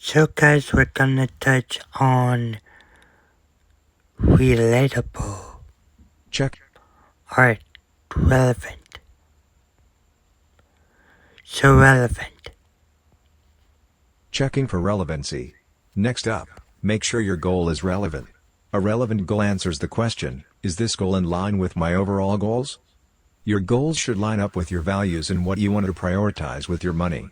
So guys, we're gonna touch on relatable Check. or relevant. So relevant. Checking for relevancy. Next up, make sure your goal is relevant. A relevant goal answers the question, is this goal in line with my overall goals? Your goals should line up with your values and what you want to prioritize with your money.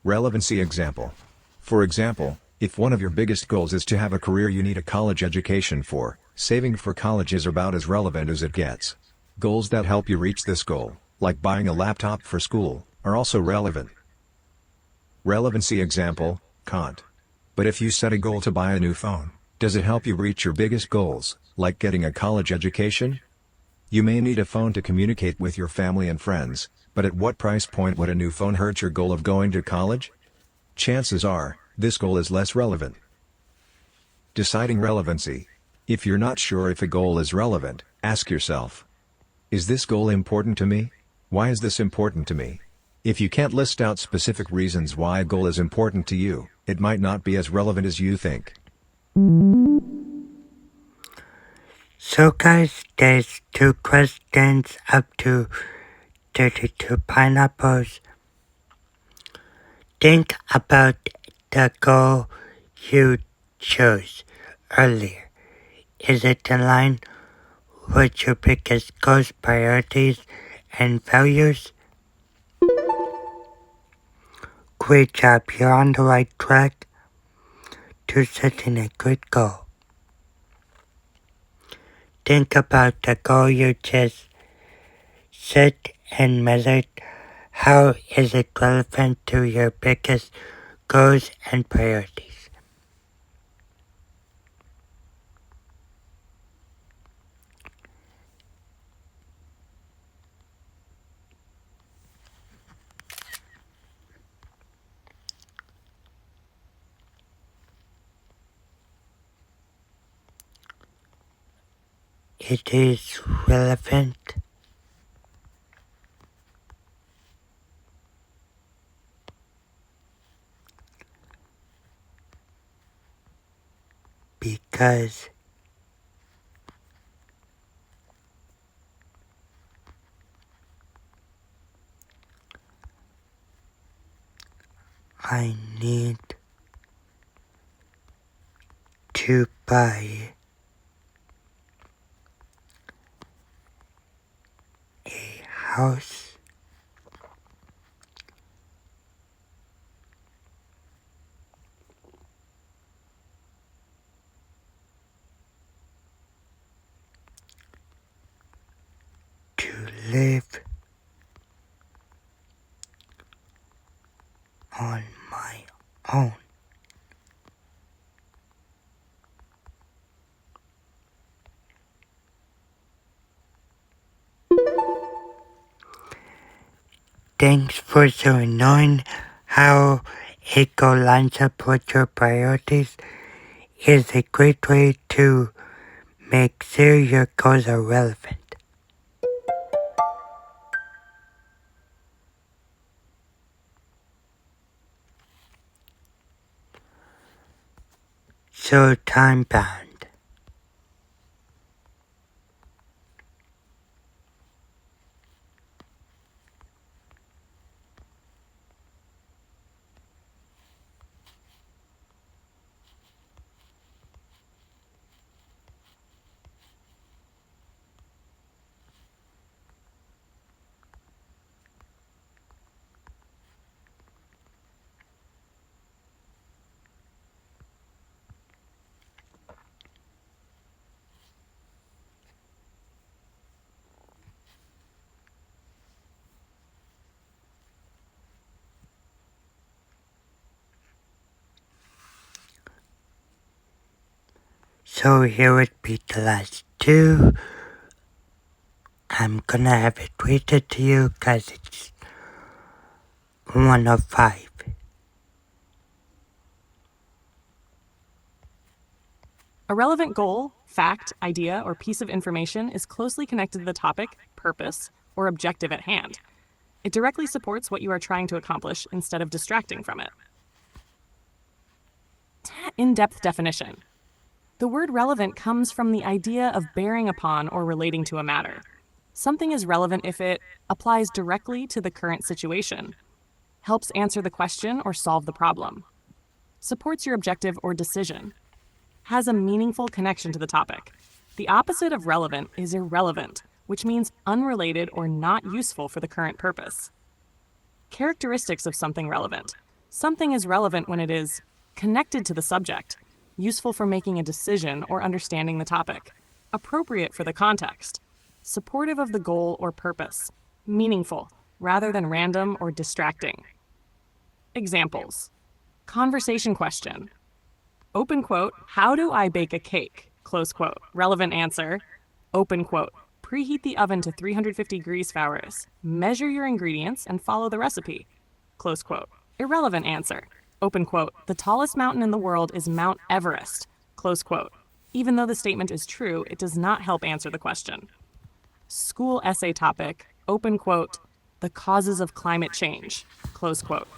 Relevancy example. For example, if one of your biggest goals is to have a career you need a college education for, saving for college is about as relevant as it gets. Goals that help you reach this goal, like buying a laptop for school, are also relevant. Relevancy example, can't. But if you set a goal to buy a new phone, does it help you reach your biggest goals, like getting a college education? You may need a phone to communicate with your family and friends, but at what price point would a new phone hurt your goal of going to college? Chances are, this goal is less relevant. Deciding relevancy. If you're not sure if a goal is relevant, ask yourself, is this goal important to me? Why is this important to me? If you can't list out specific reasons why a goal is important to you, it might not be as relevant as you think. So guys, there's 2 questions up to 32 pineapples. Think about the goal you chose earlier. Is it in line with your biggest goals, priorities, and values? Great job, you're on the right track to setting a good goal. Think about the goal you just set and measured. How is it relevant to your biggest goals and priorities? It is relevant because I need to buy a house to live on my own. Thanks for knowing how a goal lines up with your priorities is a great way to make sure your goals are relevant. So time bound. So here would be the last 2. I'm gonna have it rated to you because it's 1 of 5. A relevant goal, fact, idea, or piece of information is closely connected to the topic, purpose, or objective at hand. It directly supports what you are trying to accomplish instead of distracting from it. In-depth definition. The word relevant comes from the idea of bearing upon or relating to a matter. Something is relevant if it applies directly to the current situation, helps answer the question or solve the problem, supports your objective or decision, has a meaningful connection to the topic. The opposite of relevant is irrelevant, which means unrelated or not useful for the current purpose. Characteristics of something relevant. Something is relevant when it is connected to the subject, useful for making a decision or understanding the topic, appropriate for the context, supportive of the goal or purpose, meaningful, rather than random or distracting. Examples. Conversation question. Open quote, how do I bake a cake? Close quote. Relevant answer. Open quote, preheat the oven to 350 degrees Fahrenheit. Measure your ingredients and follow the recipe. Close quote. Irrelevant answer. Open quote, the tallest mountain in the world is Mount Everest. Close quote. Even though the statement is true, it does not help answer the question. School essay topic. Open quote, the causes of climate change. Close quote.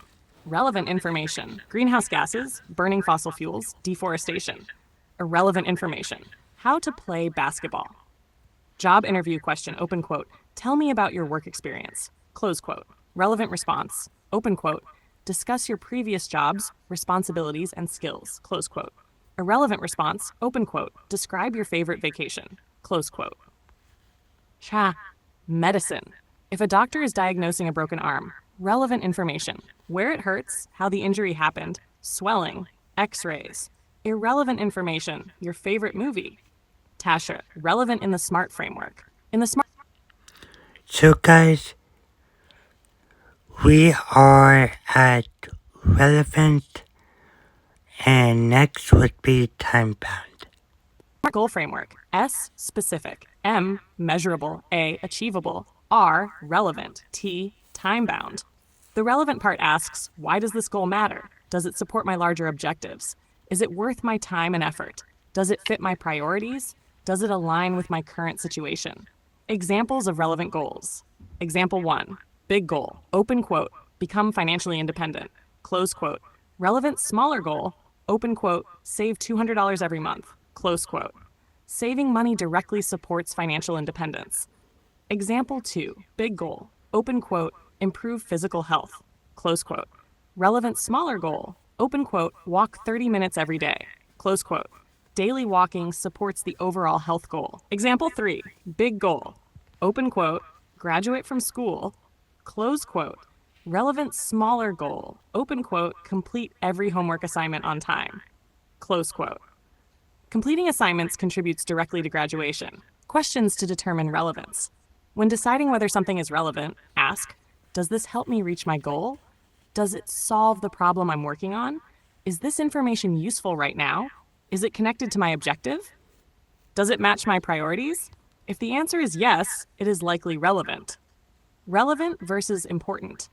Relevant information. Greenhouse gases, burning fossil fuels, deforestation. Irrelevant information. How to play basketball. Job interview question, open quote, tell me about your work experience. Close quote. Relevant response. Open quote, discuss your previous jobs, responsibilities, and skills. Close quote. Irrelevant response. Open quote, describe your favorite vacation. Close quote. Medicine. If a doctor is diagnosing a broken arm, relevant information. Where it hurts, how the injury happened, swelling, x-rays. Irrelevant information. Your favorite movie. Tasha, relevant in the SMART framework. So guys, we are at relevant, and next would be time bound. Goal framework. S, specific. M, measurable. A, achievable. R, relevant. T, time-bound. The relevant part asks, why does this goal matter? Does it support my larger objectives? Is it worth my time and effort? Does it fit my priorities? Does it align with my current situation? Examples of relevant goals. Example 1, big goal, open quote, become financially independent, close quote. Relevant smaller goal, open quote, save $200 every month, close quote. Saving money directly supports financial independence. Example 2, big goal, open quote, improve physical health, close quote. Relevant smaller goal, open quote, walk 30 minutes every day, close quote. Daily walking supports the overall health goal. Example 3, big goal, open quote, graduate from school, close quote. Relevant smaller goal, open quote, complete every homework assignment on time, close quote. Completing assignments contributes directly to graduation. Questions to determine relevance. When deciding whether something is relevant, ask, does this help me reach my goal? Does it solve the problem I'm working on? Is this information useful right now? Is it connected to my objective? Does it match my priorities? If the answer is yes, it is likely relevant. Relevant versus important.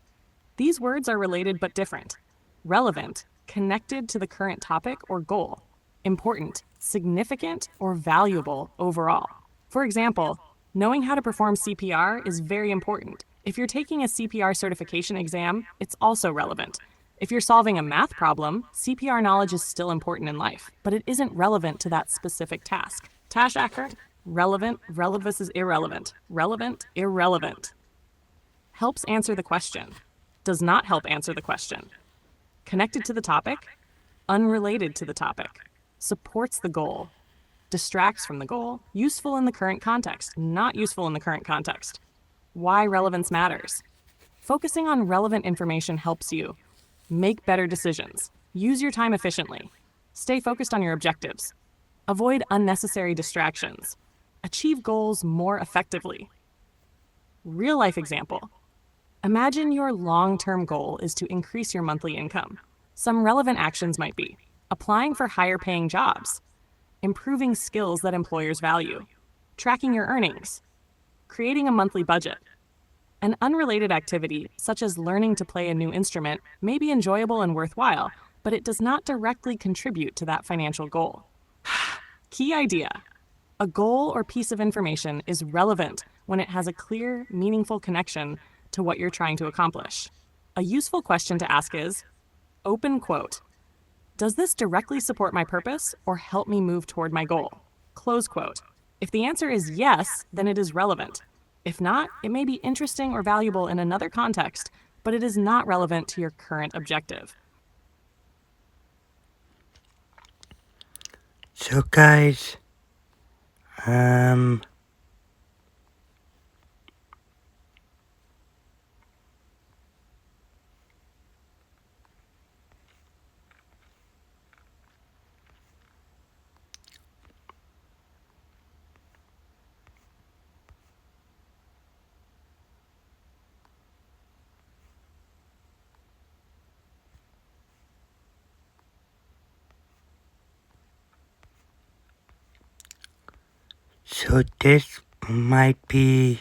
These words are related but different. Relevant, connected to the current topic or goal. Important, significant or valuable overall. For example, knowing how to perform CPR is very important. If you're taking a CPR certification exam, it's also relevant. If you're solving a math problem, CPR knowledge is still important in life, but it isn't relevant to that specific task. Tash Ackert, relevant versus irrelevant. Relevant, irrelevant. Helps answer the question. Does not help answer the question. Connected to the topic. Unrelated to the topic. Supports the goal. Distracts from the goal. Useful in the current context. Not useful in the current context. Why relevance matters. Focusing on relevant information helps you make better decisions. Use your time efficiently. Stay focused on your objectives. Avoid unnecessary distractions. Achieve goals more effectively. Real-life example. Imagine your long-term goal is to increase your monthly income. Some relevant actions might be applying for higher-paying jobs, improving skills that employers value, tracking your earnings, creating a monthly budget. An unrelated activity, such as learning to play a new instrument, may be enjoyable and worthwhile, but it does not directly contribute to that financial goal. Key idea. A goal or piece of information is relevant when it has a clear, meaningful connection to what you're trying to accomplish. A useful question to ask is, open quote, Does this directly support my purpose or help me move toward my goal? Close quote. If the answer is yes, then it is relevant. If not, it may be interesting or valuable in another context, but it is not relevant to your current objective. So guys, so this might be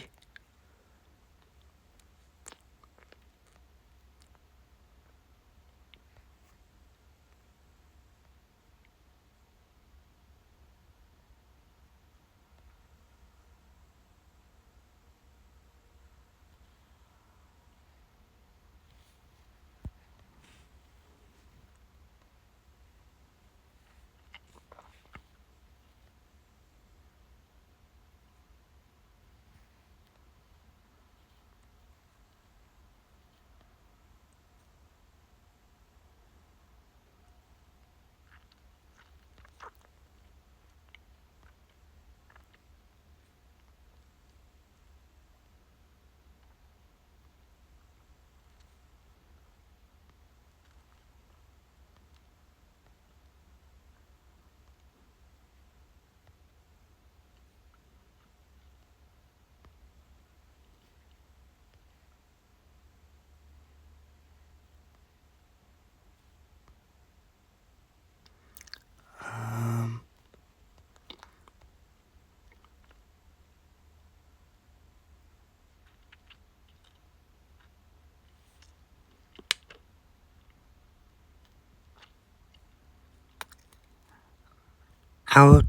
out.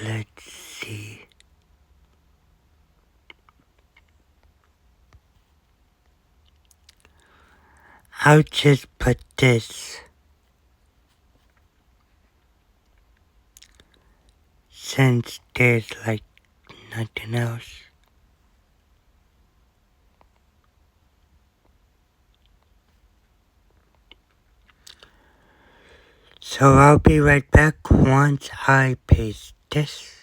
Let's see. I'll just put this since there's like nothing else. So I'll be right back once I paste this.